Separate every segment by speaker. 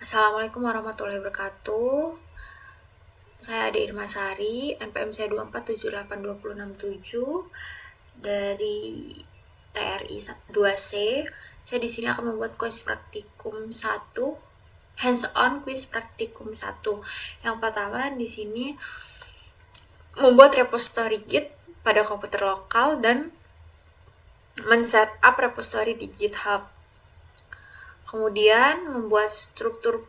Speaker 1: Assalamualaikum warahmatullahi wabarakatuh. Saya Ade Irma Sari, NPM saya 2478267 dari TRI 2C. Saya di sini akan membuat kuis praktikum 1, hands-on kuis praktikum 1. Yang pertama di sini membuat repository Git pada komputer lokal dan men-setup repository di GitHub. Kemudian membuat struktur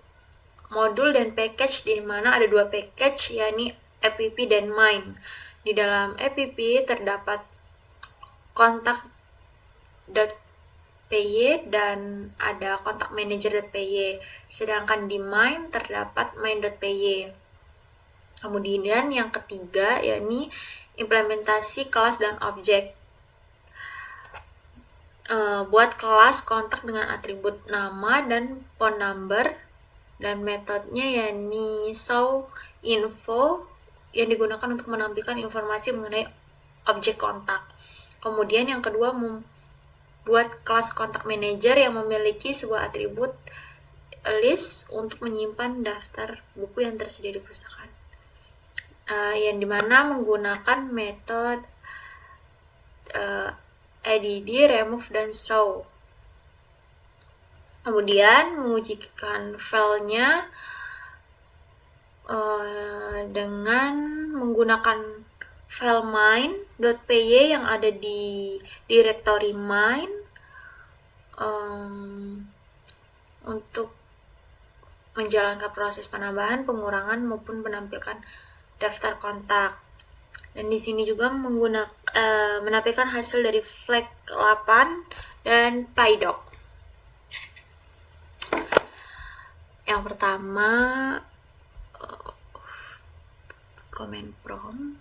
Speaker 1: modul dan package, di mana ada dua package, yakni app dan main. Di dalam app terdapat kontak.py dan ada kontak manager.py, sedangkan di main terdapat main.py. Kemudian yang ketiga yakni implementasi kelas dan objek. Buat kelas kontak dengan atribut nama dan phone number, dan metodenya yakni showInfo yang digunakan untuk menampilkan informasi mengenai objek kontak. Kemudian yang kedua membuat kelas kontak manager yang memiliki sebuah atribut list untuk menyimpan daftar buku yang tersedia di perpustakaan, yang dimana menggunakan metode add, remove, dan show. Kemudian mengujikan filenya dengan menggunakan file main.py yang ada di directory main untuk menjalankan proses penambahan, pengurangan maupun menampilkan daftar kontak. Dan di sini juga menampilkan hasil dari flag 8 dan PyDoc. Yang pertama comment prompt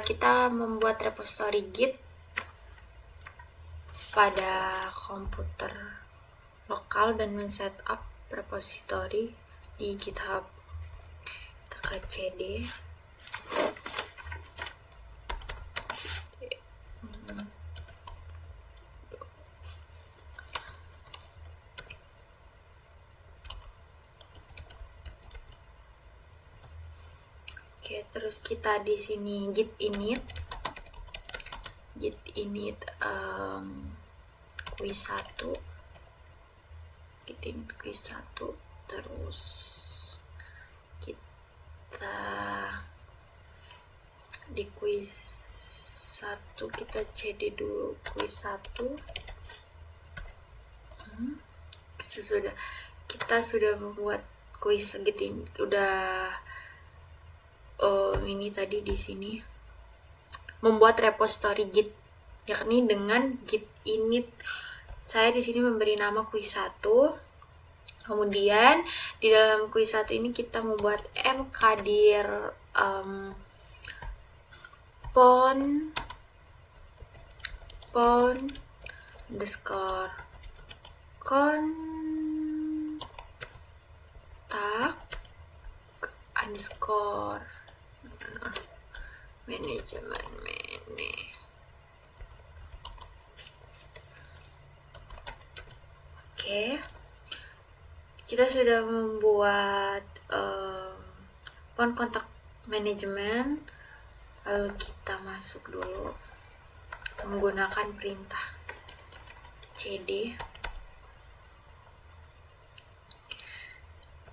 Speaker 1: kita membuat repository Git pada komputer lokal dan men-setup repository di GitHub. Tekan cd. Oke, terus kita di sini git init quiz 1, terus kita di quiz 1 kita cd dulu quiz 1. Kita sudah membuat quiz Git ini, ini tadi di sini membuat repository Git yakni dengan git init. Saya di sini memberi nama quiz 1. Kemudian di dalam quiz 1 ini kita membuat mkdir phone underscore kontak underscore manajemen Oke, kita sudah membuat phone kontak manajemen. Lalu kita masuk dulu menggunakan perintah cd,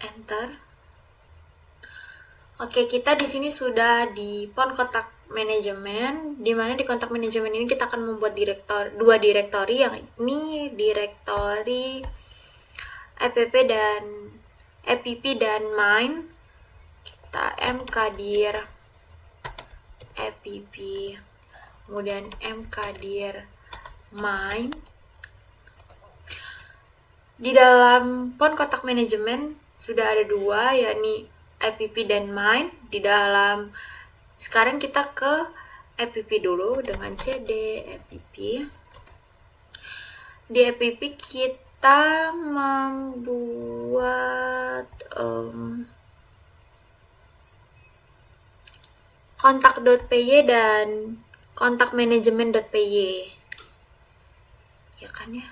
Speaker 1: enter. Oke, kita di sini sudah di phone kontak manajemen, di mana di kontak manajemen ini kita akan membuat dua direktori, yang ini direktori app dan main. Kita mkdir app, kemudian mkdir main. Di dalam phone kontak manajemen sudah ada dua, yakni app dan main. Sekarang kita ke app dulu dengan cd app. Di app kita membuat kontak.py dan kontak manajemen.py. Ya kan ya?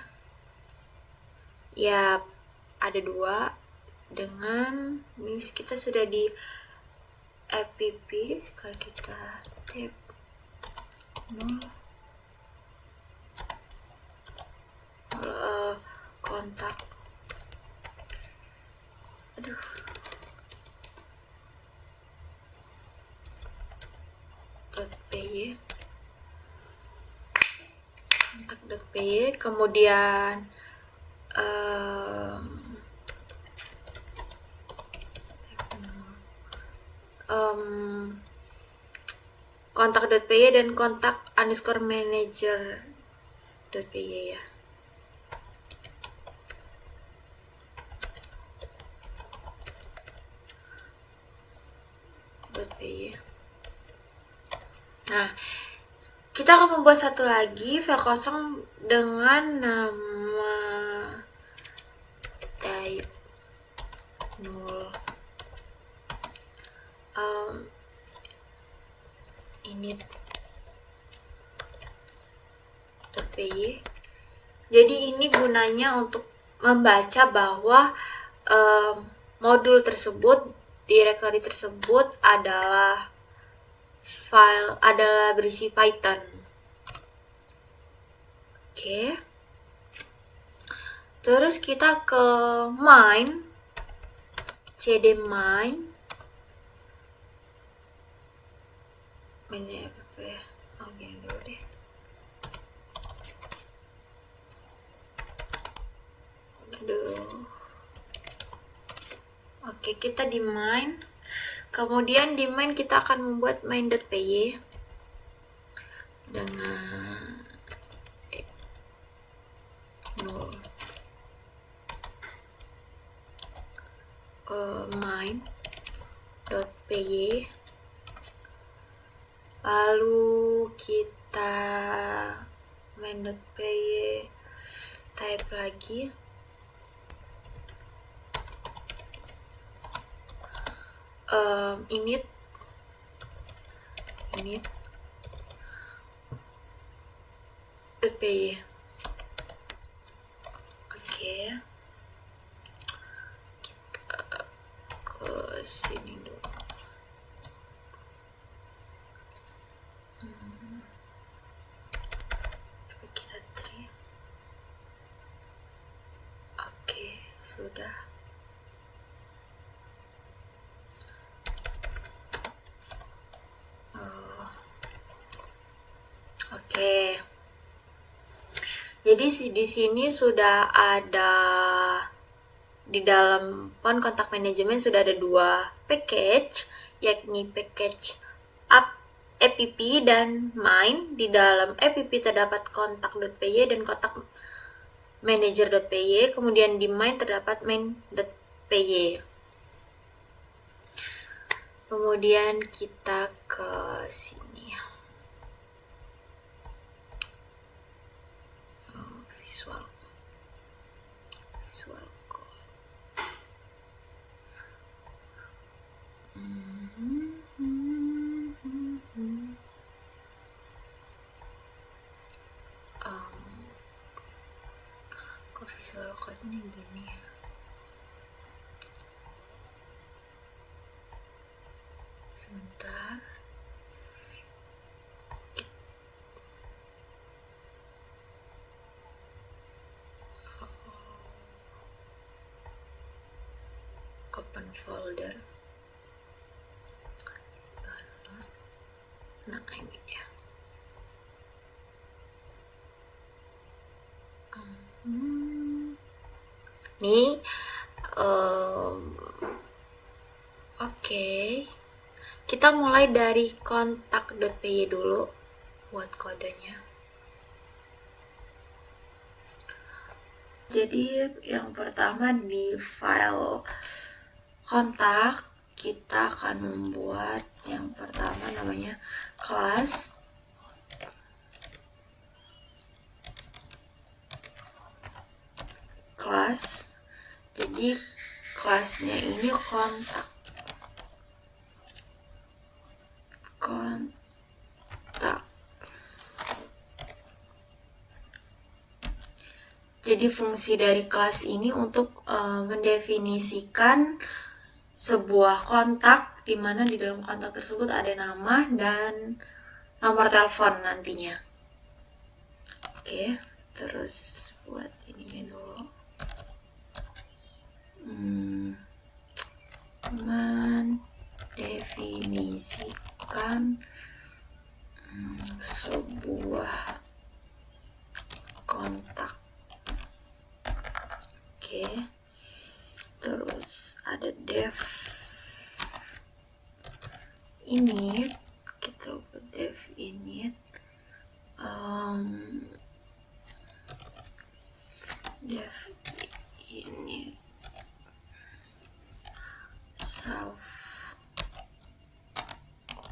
Speaker 1: Ya, ada dua. Dengan ini kita sudah di app, kalau kita tab 0 kontak, .py, kontak.py, kemudian kontak.py dan kontak underscore manager.py ya. .py. Nah, kita akan membuat satu lagi file kosong dengan nama type 0 init.py. Jadi ini gunanya untuk membaca bahwa modul tersebut, direktori tersebut adalah berisi Python. Oke. Terus kita ke main, cd main ini apa ya? Oh, gini dulu deh. Aduh. Oke, kita di main. Kemudian di main kita akan membuat main.py dengan 0 main.py. Lalu kita main.py type lagi init.py. Oke. Kita ke sini dulu. Kita try. Oke, sudah. Oke. Jadi di sini sudah ada, di dalam pon kontak manajemen sudah ada dua package, yakni package app dan main. Di dalam app terdapat kontak.py dan kontak manager.py, kemudian di main terdapat main.py. Kemudian kita ke sini. Visual code. Kok visual code-nya gini ya? Sebentar. Open folder, download. Nah, ini dia. Nih, oke. Kita mulai dari kontak.py dulu buat kodenya. Jadi yang pertama di file kontak kita akan membuat yang pertama namanya class jadi kelasnya ini kontak Jadi fungsi dari kelas ini untuk mendefinisikan sebuah kontak, di mana di dalam kontak tersebut ada nama dan nomor telepon nantinya. Oke, terus buat ininya dulu. Mendefinisikan sebuah kontak. Oke, terus ada def init, kita buat def init, def init self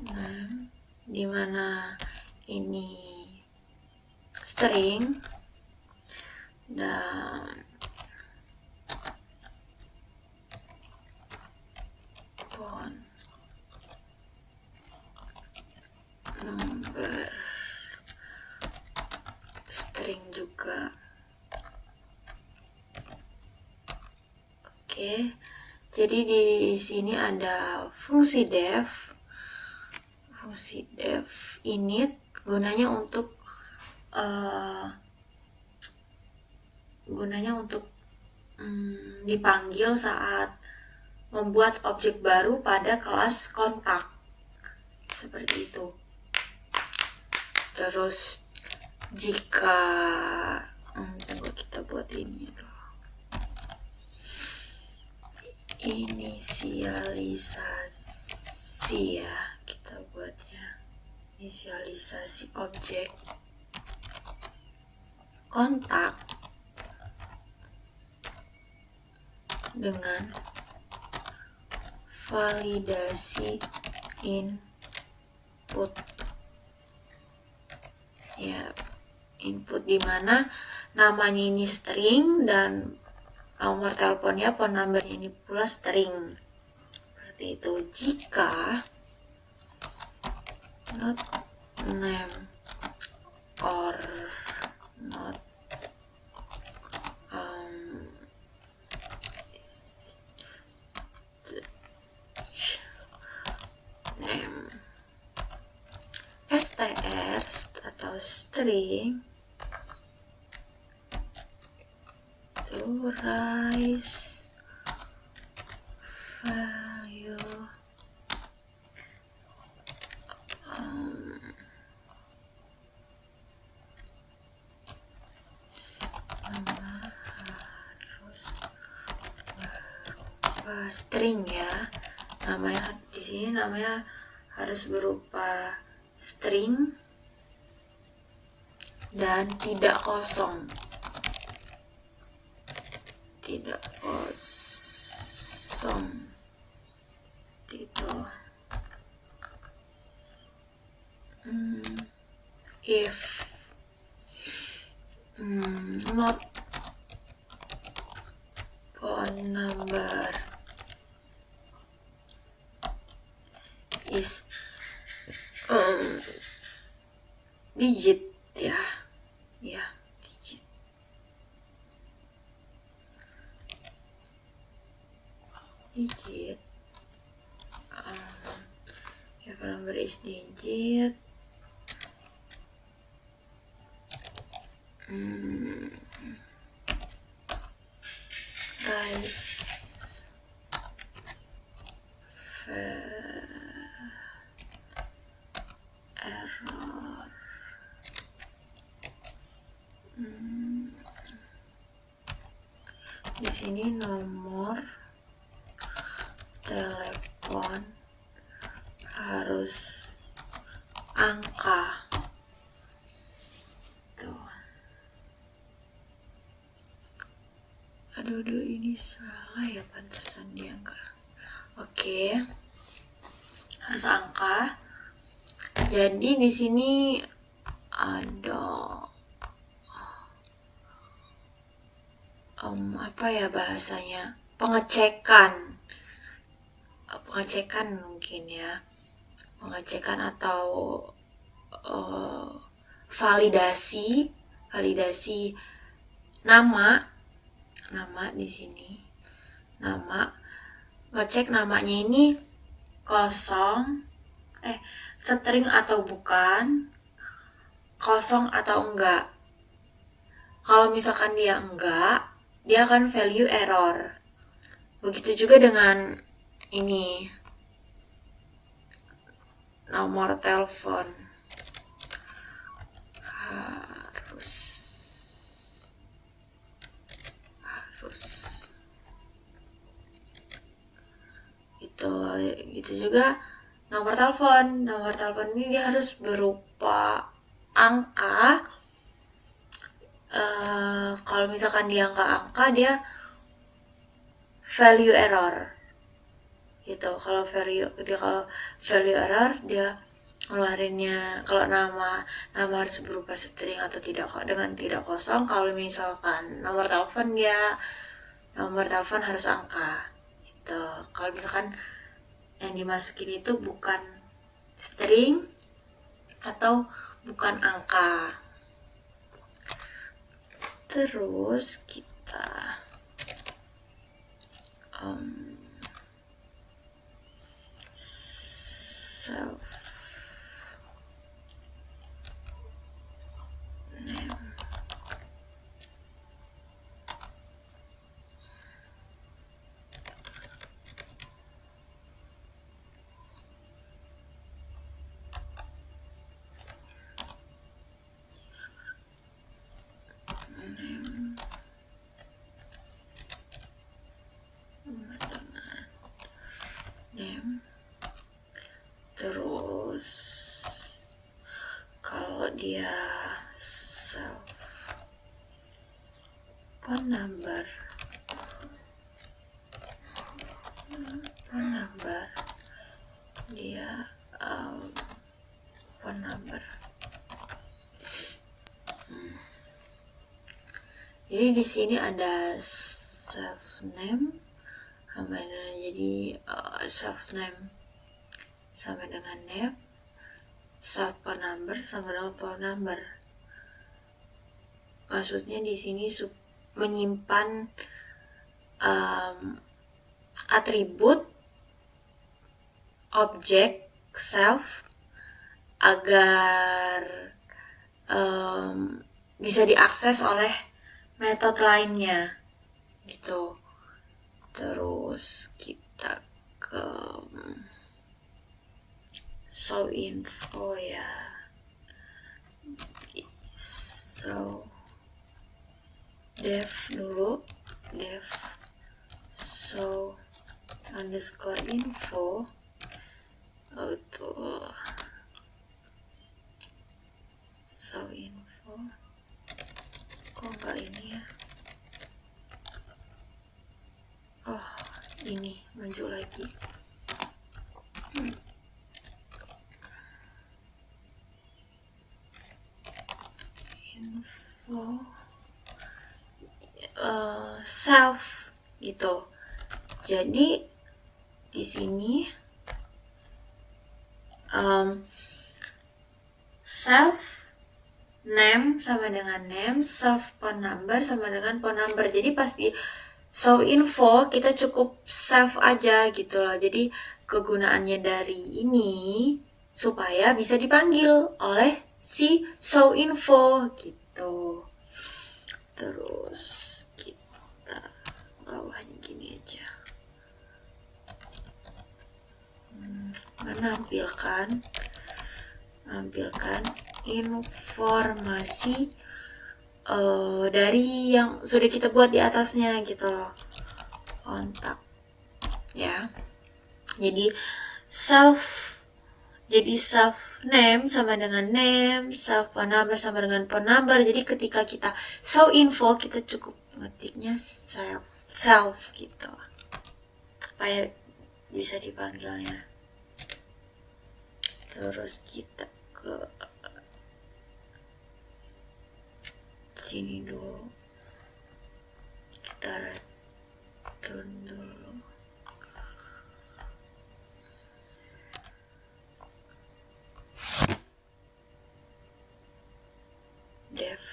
Speaker 1: name, dimana ini string dan phone number string juga. Oke, jadi di sini ada fungsi def init, gunanya untuk dipanggil saat membuat objek baru pada kelas kontak, seperti itu. Terus jika tunggu, kita buat ini dulu, inisialisasi ya, kita buatnya inisialisasi objek kontak dengan validasi input ya, input dimana namanya ini string dan nomor teleponnya, phone number ini pula string, seperti itu. Jika not name or not name str atau string to raise value string ya, namanya di sini namanya harus berupa string dan tidak kosong, itu if not phone number is digit ya digit. If number is digit, raise error. Di sini nomor telepon harus angka. Tuh. Aduh, ini salah ya, pantesan dia enggak. Oke. Harus angka. Jadi di sini ada apa ya bahasanya, pengecekan mungkin ya, pengecekan atau validasi nama di sini, ngecek namanya ini kosong, string atau bukan, kosong atau enggak. Kalau misalkan dia enggak, dia akan value error. Begitu juga dengan ini, nomor telepon. Harus gitu juga nomor telepon ini dia harus berupa angka. Kalau misalkan dia nggak angka, dia value error gitu. Kalau value error, dia ngeluarinnya kalau nama harus berupa string atau dengan tidak kosong. Kalau misalkan nomor telepon, dia nomor telepon harus angka gitu. Kalau misalkan yang dimasukin itu bukan string atau bukan angka. Terus kita self name. Terus kalau dia self phone number dia phone number. Jadi di sini ada self name sama jadi self name sama dengan name, self phone number sama dengan phone number. Maksudnya di sini menyimpan atribut objek self agar bisa diakses oleh metode lainnya gitu. Terus kita ke show info ya. So def dulu, show underscore info auto show info. Kok enggak ini ya? Oh, ini maju lagi. Info self gitu. Jadi di sini self name sama dengan name, self phone number sama dengan phone number. Jadi pas di show info kita cukup self aja gitu loh. Jadi kegunaannya dari ini supaya bisa dipanggil oleh si show info gitu. Terus kita bawahnya gini aja, menampilkan informasi dari yang sudah kita buat di atasnya gitu loh, kontak ya. Jadi self name sama dengan name, self phone number sama dengan phone number. Jadi ketika kita show info, kita cukup ngetiknya self gitu supaya bisa dipanggilnya. Terus kita ke sini dulu, kita return dulu. Def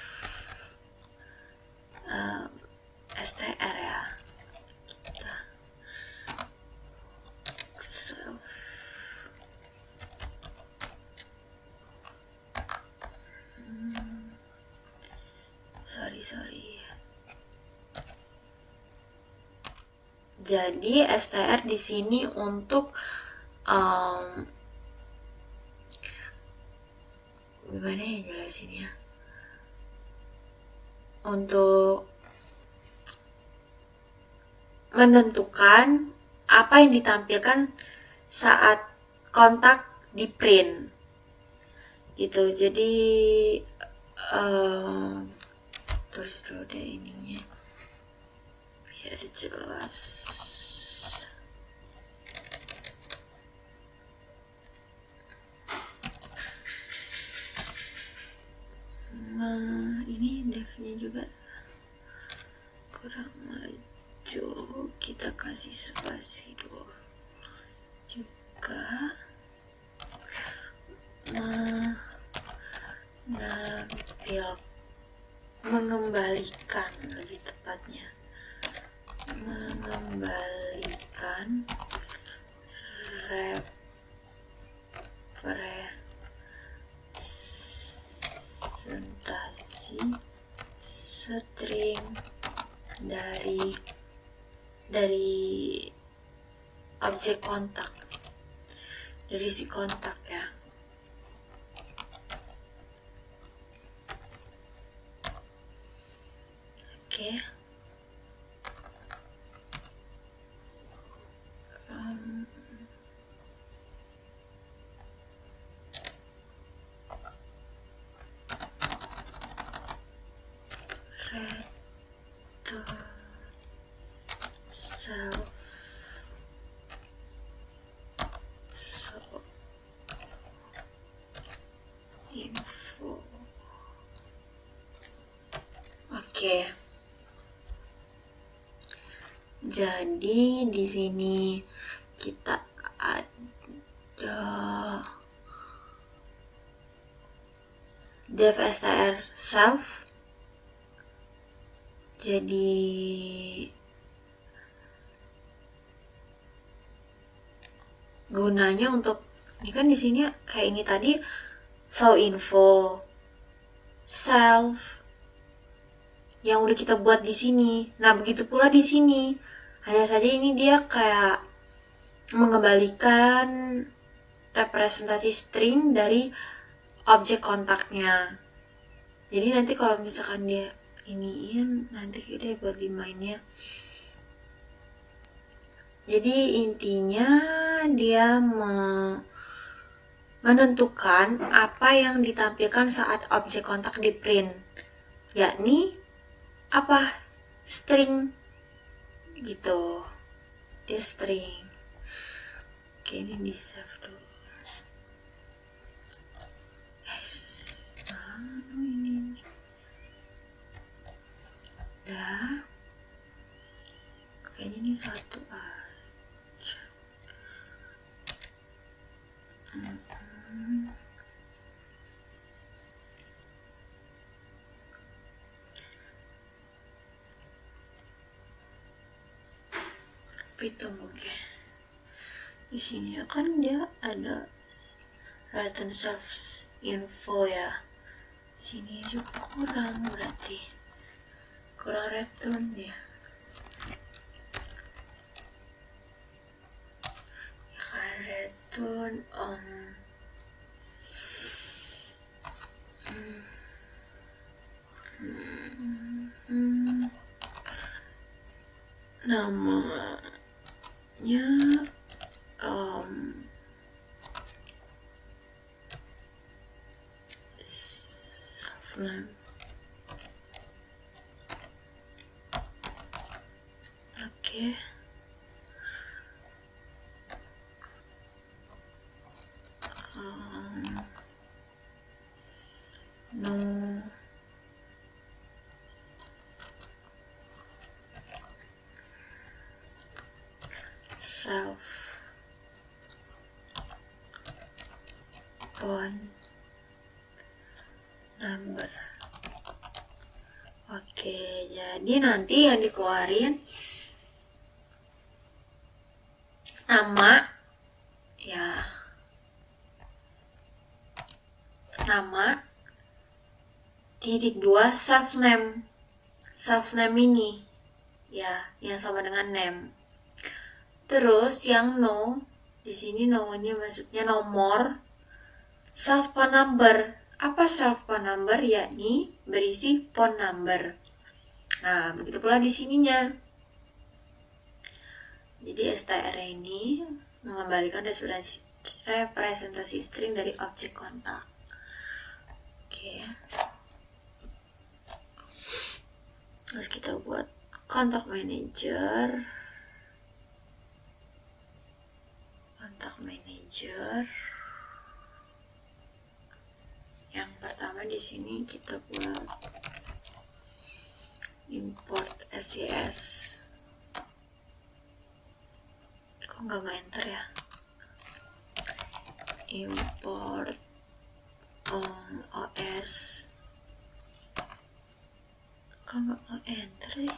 Speaker 1: sorry. Jadi str di sini untuk gimana ya jelasinnya, untuk menentukan apa yang ditampilkan saat kontak di print gitu. Jadi terus dulu deh ininya biar jelas. Nah, ini devnya juga kurang maju, kita kasih spasi dulu juga. Mengembalikan, lebih tepatnya mengembalikan representasi string dari objek kontak, dari si kontak ya. Oke. Self info. Oke. Jadi di sini kita ada dev str self. Jadi gunanya untuk ini kan di sini kayak ini tadi show info self yang udah kita buat di sini. Nah, begitu pula di sini. Hanya saja ini dia kayak mengembalikan representasi string dari objek kontaknya. Jadi nanti kalau misalkan dia iniin, nanti kita buat di mainnya. Jadi intinya dia menentukan apa yang ditampilkan saat objek kontak di print, yakni apa? String gitu. Dia string. Oke, ini di save dulu. Ini udah. Kayaknya ini satu aja. Tunggu ya. Di sini kan dia ada return self info ya. Sini juga kurang, berarti kurang return ya. Kan return namanya self name. Oke. No self phone number. Oke, jadi nanti yang dikeluarin nama ya, nama titik 2 self name. self name ini, ya, yang sama dengan name. Terus yang no, di sini no ini maksudnya nomor. Self phone number. Apa self phone number? Yakni berisi phone number. Nah, begitu pula di sininya. Jadi str ini mengembalikan representasi string dari objek kontak. Oke. Terus kita buat kontak manager. Kontak manager. Yang pertama di sini kita buat import SCS. Kok nggak mau enter ya? Import OS. Kok nggak mau enter ya?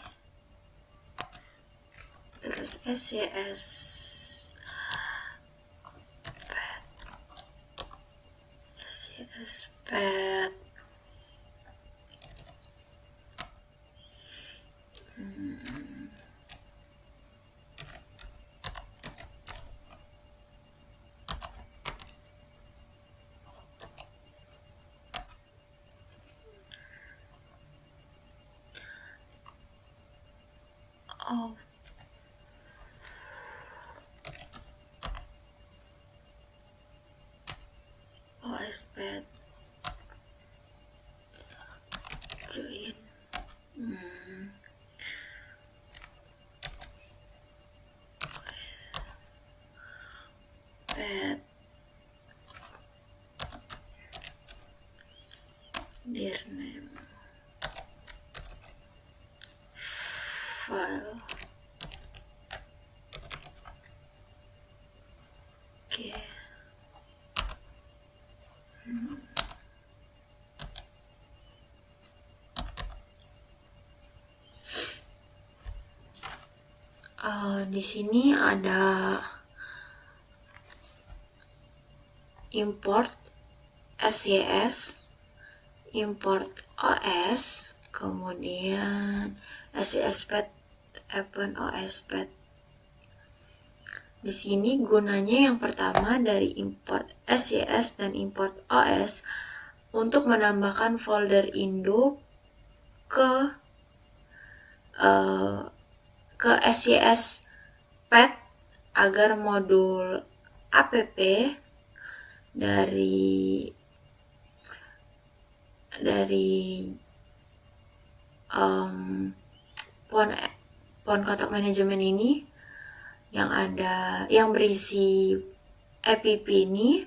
Speaker 1: Terus SCS pet. Oh. OS pet. Join. Pet. Dir name. File. Oke. Di sini ada import SCS, import OS, kemudian SCS pet, open OS pet. Di sini gunanya yang pertama dari import SCS dan import OS untuk menambahkan folder induk ke SCS pet agar modul app dari phone kontak manajemen ini yang berisi app ini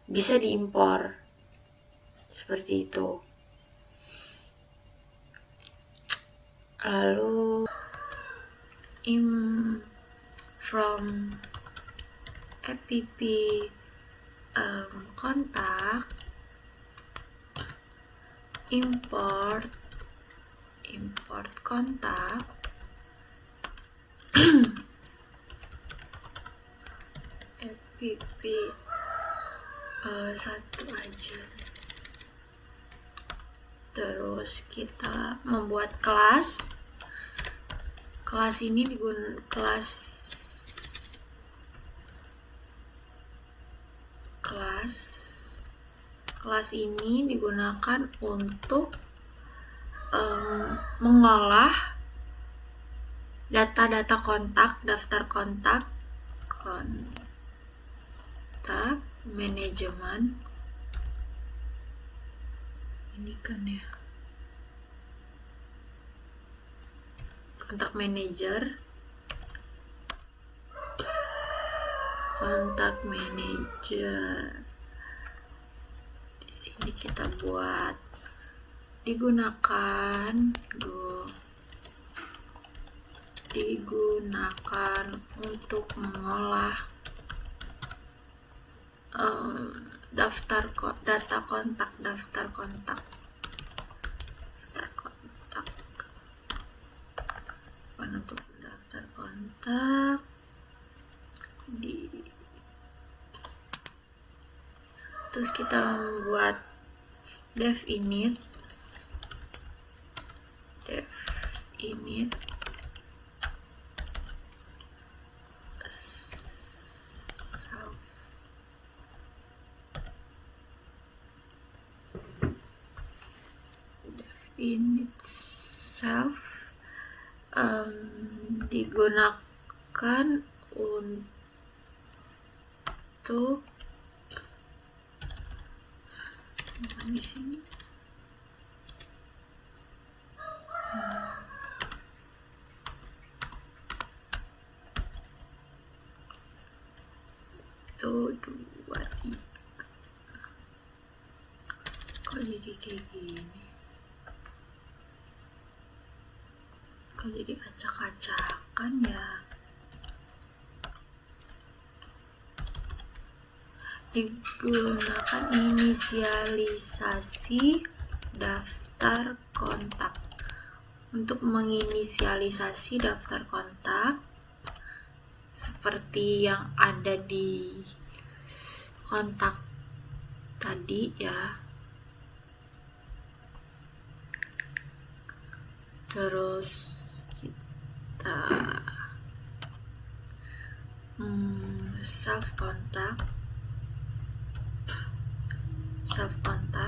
Speaker 1: bisa diimpor seperti itu. Lalu from app kontak import kontak app satu aja. Terus kita membuat kelas ini digunakan kelas ini digunakan untuk mengolah data-data kontak, daftar kontak manajemen ini kan ya, kontak manager, kontak manager. Di sini kita buat digunakan untuk mengolah data kontak, daftar kontak. Untuk daftar kontak terus kita membuat dev init init self digunakan untuk di sini tuh 2 3 kok jadi kayak gini, kok jadi acak-acakan ya. Digunakan inisialisasi daftar kontak. Untuk menginisialisasi daftar kontak seperti yang ada di kontak tadi ya. Terus kita self kontak self kontak.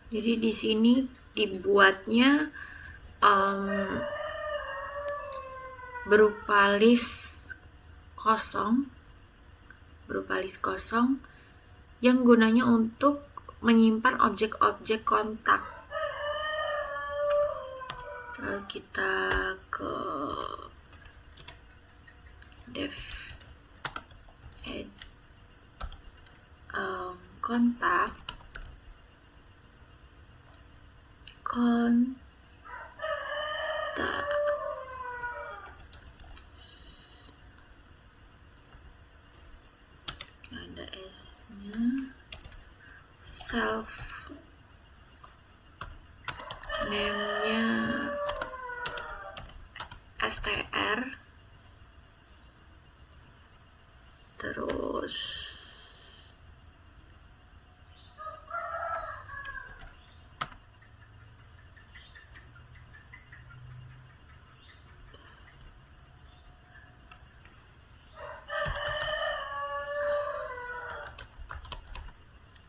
Speaker 1: Jadi di sini dibuatnya berupa list kosong yang gunanya untuk menyimpan objek-objek kontak. Kita ke dev add kontak ada S-nya, self name-nya str, terus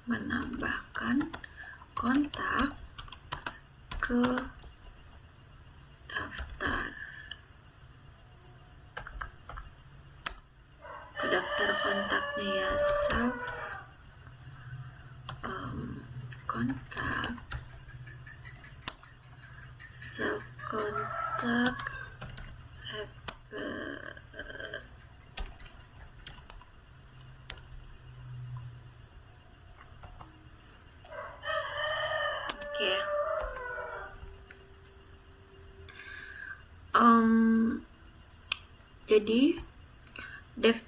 Speaker 1: menambahkan kontak ke daftar kontaknya ya. Self kontak jadi dev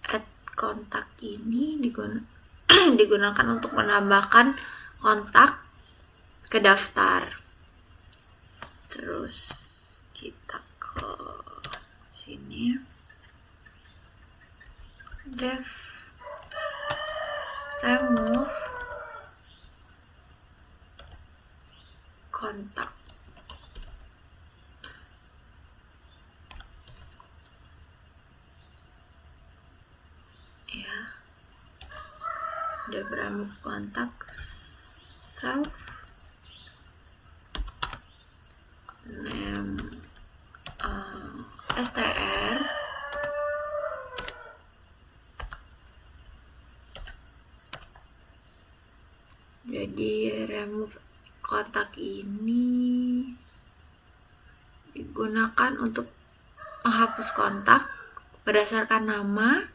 Speaker 1: add kontak ini digunakan untuk menambahkan kontak ke daftar. Terus kita ke sini, dev remove kontak. Ya, dev remove kontak self name str jadi remove kontak ini digunakan untuk menghapus kontak berdasarkan nama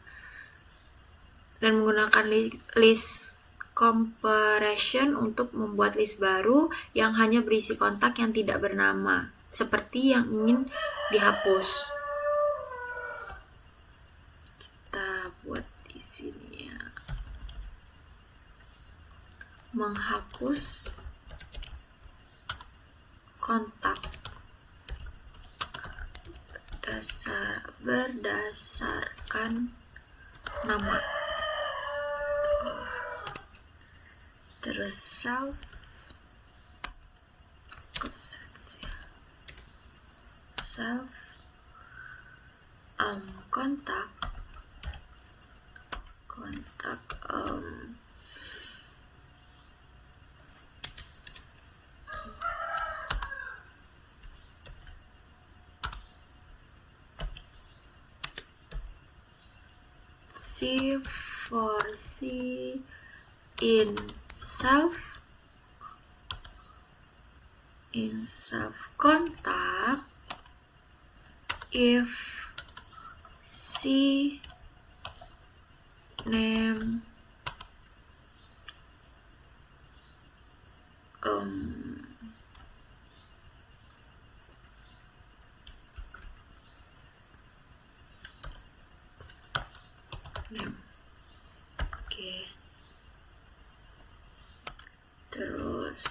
Speaker 1: dan menggunakan list comparison untuk membuat list baru yang hanya berisi kontak yang tidak bernama, seperti yang ingin dihapus. Kita buat di sini ya. Menghapus kontak berdasarkan nama. Terus self kontak C for C in self contact if C name name. Oke. Terus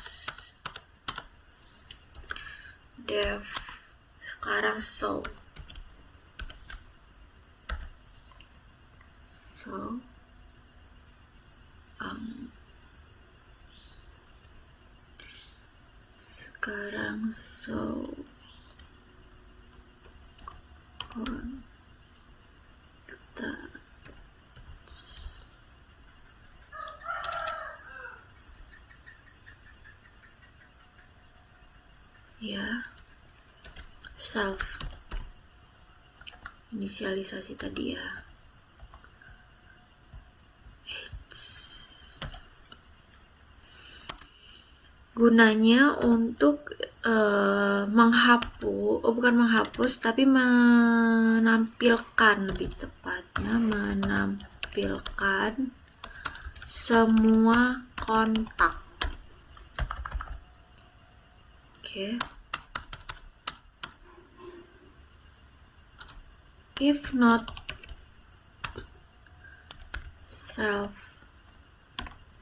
Speaker 1: def sekarang so sekarang kontak ya self inisialisasi tadi ya. Gunanya untuk bukan menghapus tapi menampilkan, lebih tepatnya menampilkan semua kontak. Oke. If not self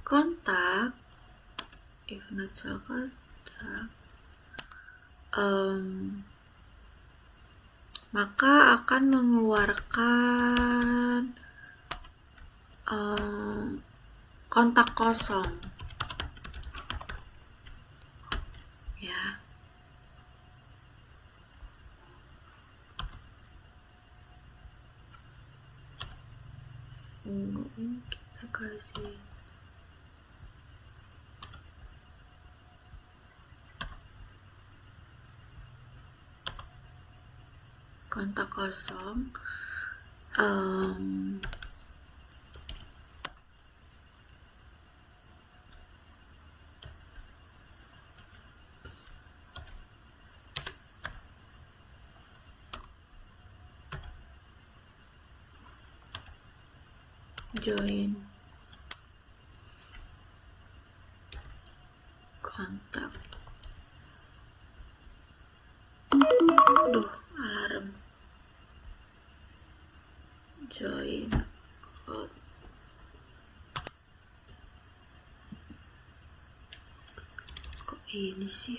Speaker 1: contact, maka akan mengeluarkan kontak kosong ya. Kita kasih kontak kosong. Join kontak. Aduh, alarm. Join kontak. Kok ini sih?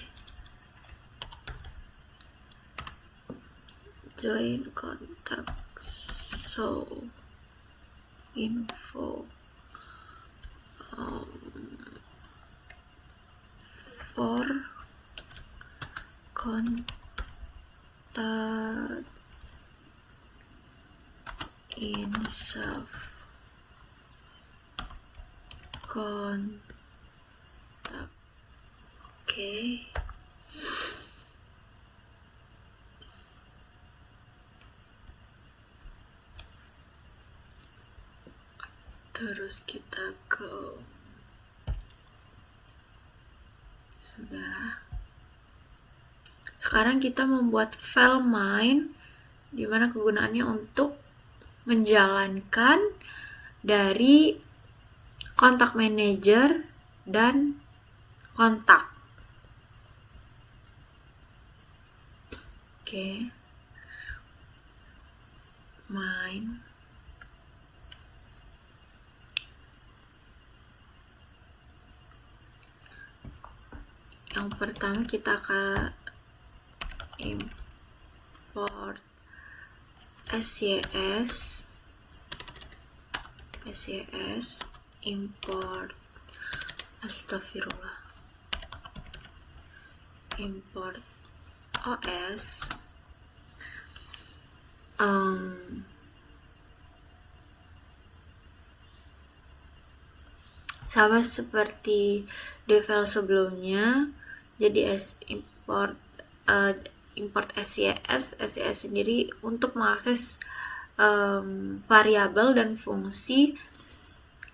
Speaker 1: Join kontak info for contact in self contact. Oke. Terus kita sudah. Sekarang kita membuat file main, dimana kegunaannya untuk menjalankan dari kontak manager dan kontak. Oke. Main. Yang pertama kita akan import SCS, import, astagfirullah, import OS, sama seperti devel sebelumnya. Jadi import SCS sendiri untuk mengakses variabel dan fungsi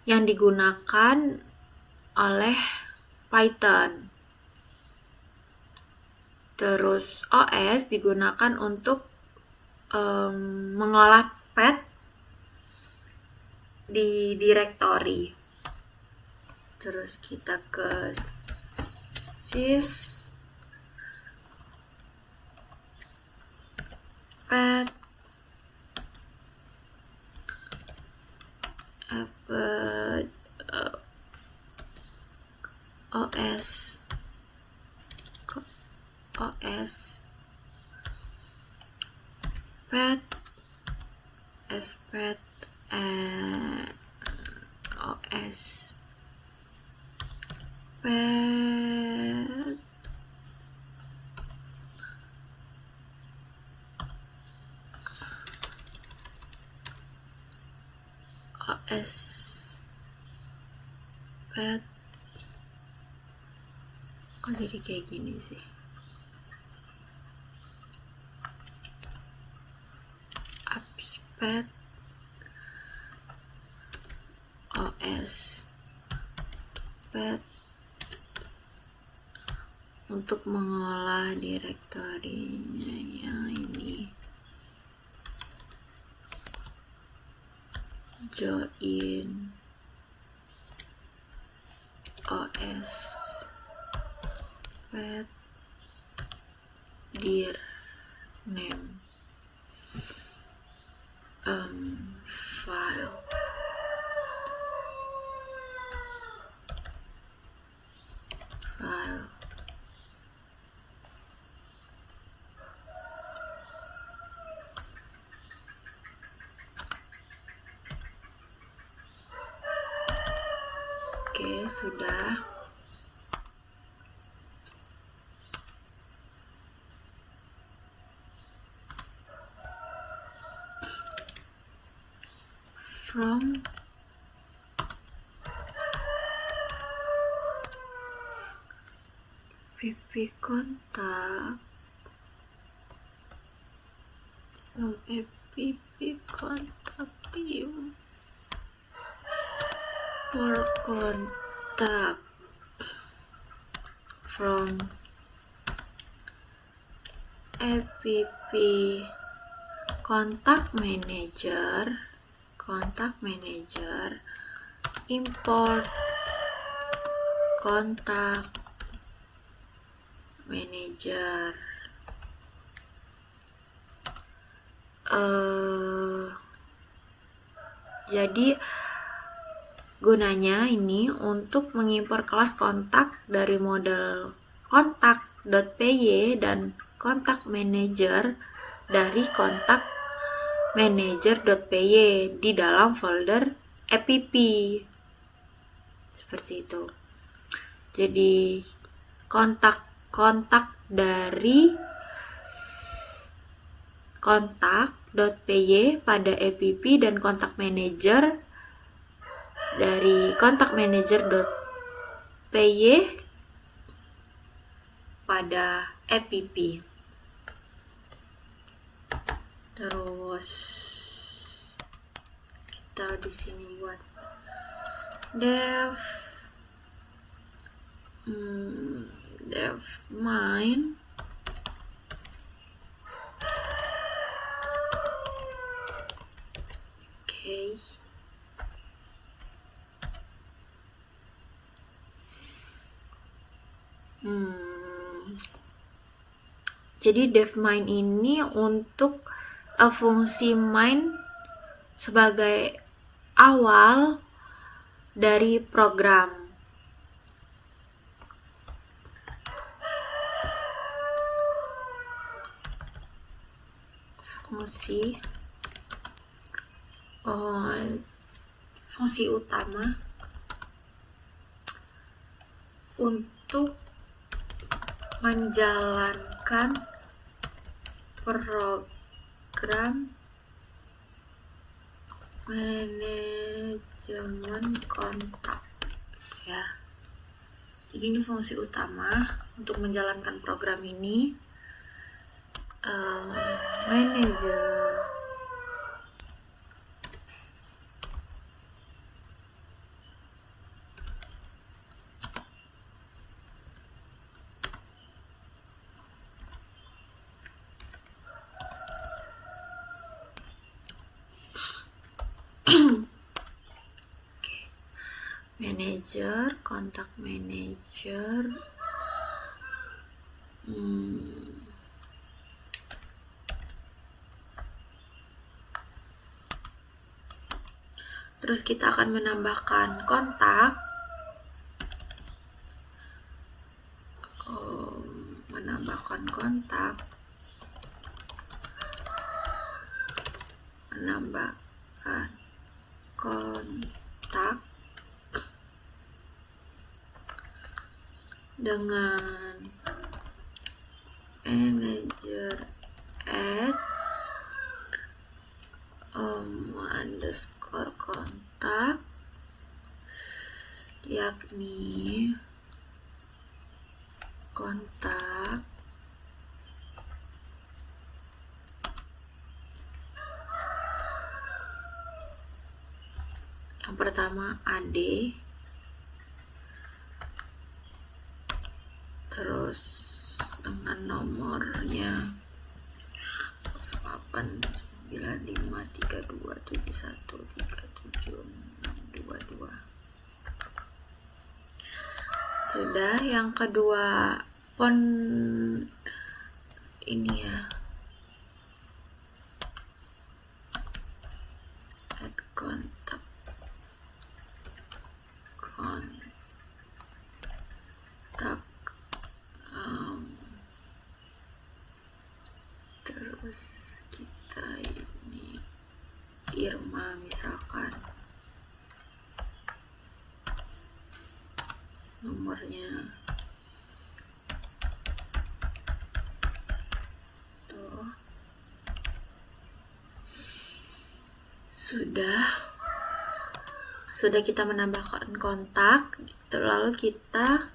Speaker 1: yang digunakan oleh Python. Terus OS digunakan untuk mengolah path di directory. Terus kita ke sys path OS path spath OS path OS path. Kok jadi kayak gini sih? Appspath OS path untuk mengolah direktorinya yang ini. Join OS path dir name file Oke, sudah. From pp kontak for kontak from app kontak manager import kontak manager. Jadi gunanya ini untuk mengimpor kelas kontak dari model kontak.py dan kontak manager dari kontak manager.py di dalam folder app. Seperti itu. Jadi kontak dari kontak.py pada app dan kontak manager dari kontak manager.py pada app. Terus kita di sini buat dev main Jadi dev main ini untuk fungsi main sebagai awal dari program. Fungsi utama untuk menjalankan program manajemen kontak ya. Jadi ini fungsi utama untuk menjalankan program ini. Manager manager, kontak manager. Terus kita akan menambahkan kontak. Menambahkan kontak dengan manager add underscore kontak, yakni kontak yang pertama AD, terus dengan nomornya 08953271376622. Sudah. Yang kedua pon ini ya, add kontak terus kita ini Irma misalkan, nomornya tuh. Sudah kita menambahkan kontak, lalu kita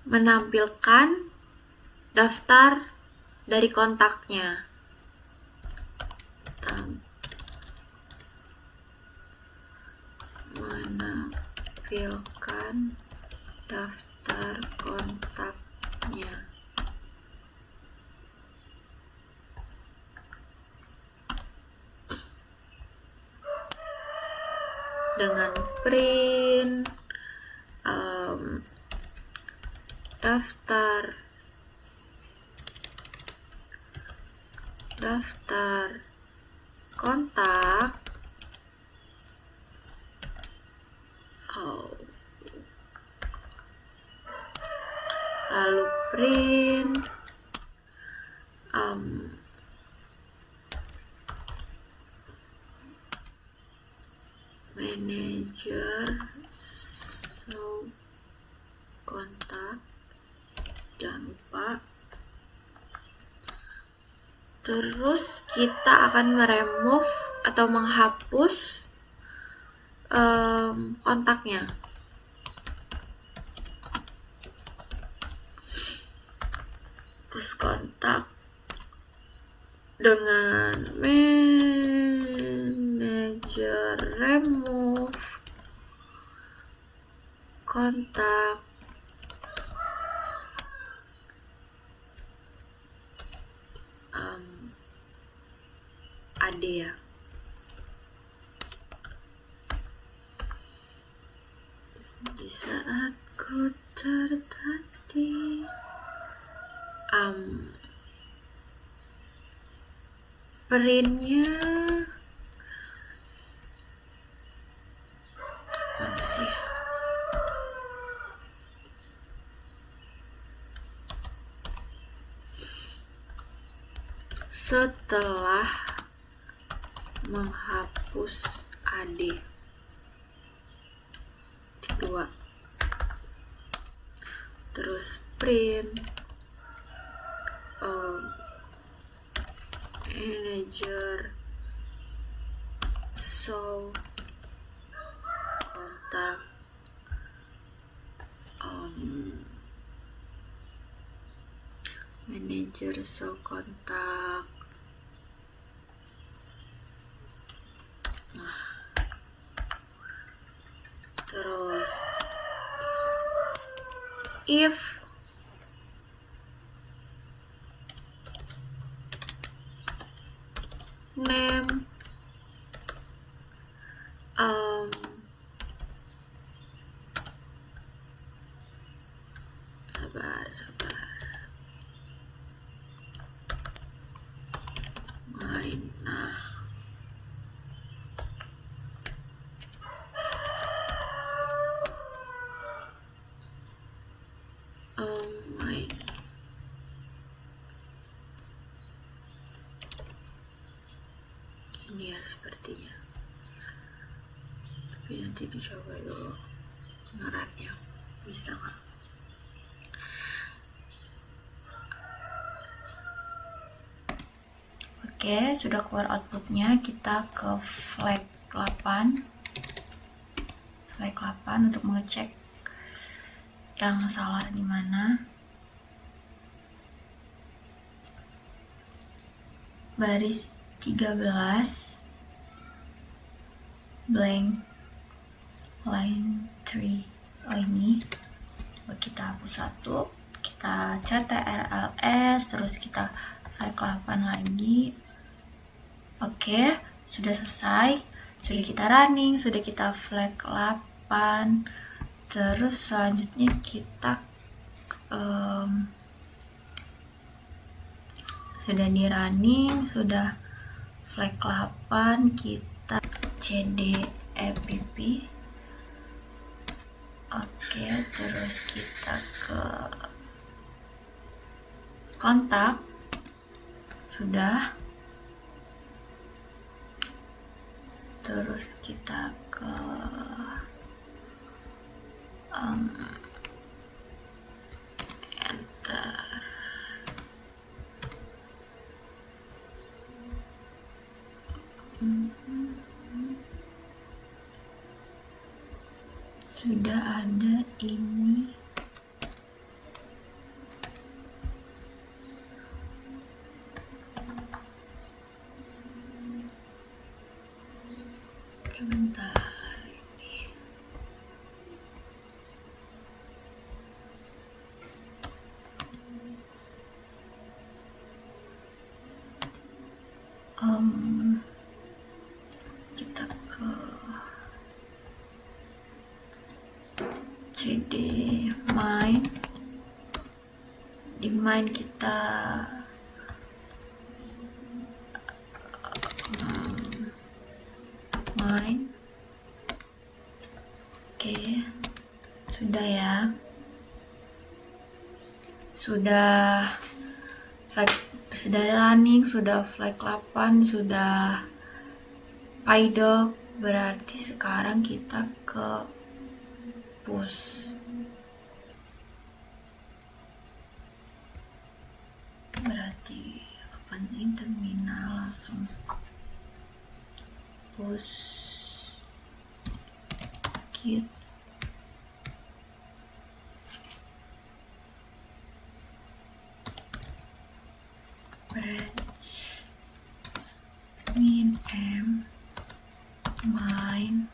Speaker 1: menampilkan daftar dari kontaknya. Menampilkan daftar kontaknya dengan print daftar kontak lalu print manager kontak, jangan lupa. Terus kita akan meremove atau menghapus kontaknya. Terus kontak dengan manager remove kontak AD ya. Di saat ku tertatih printnya mana sih? Setelah menghapus AD 2, terus print manager show kontak manager show kontak. Nah, terus if name sabar main. Nah, main ini ya sepertinya, tapi nanti dicoba dulu ngerannya bisa nggak. Oke, sudah keluar outputnya. Kita ke flag 8 untuk mengecek yang salah di mana. Baris 13 blank line 3. Oh ini, coba kita hapus satu, kita ctrls, terus kita flag 8 lagi. Oke, sudah selesai, sudah kita running, sudah kita flag 8. Terus selanjutnya kita sudah di running, sudah flag 8, kita cd app. Oke, terus kita ke kontak, sudah. Terus kita ke enter. Sudah ada ini. Sebentar ini. Kita ke cd main. Di main kita main. Oke, sudah ya. Sudah running, sudah flag 8, sudah PyDoc. Berarti sekarang kita ke push. Berarti opening terminal, langsung push git branch min m main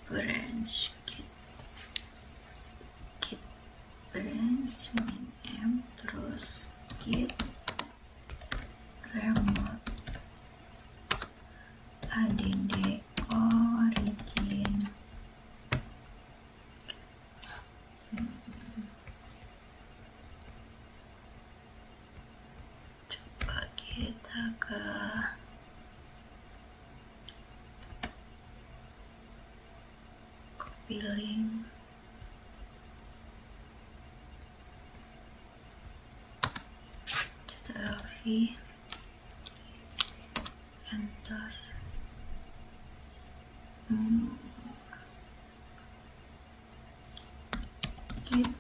Speaker 1: branch git branch min m, terus git remote adding kita ke copy link, cetak V, enter. It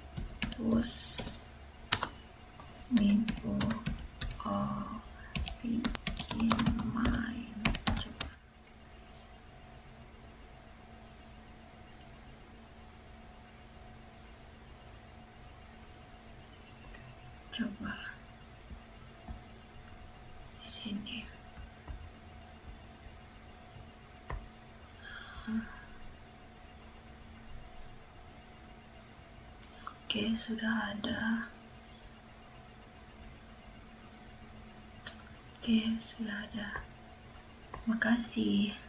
Speaker 1: was meant for bikin main. Coba di sini. Oke, sudah ada. Makasih.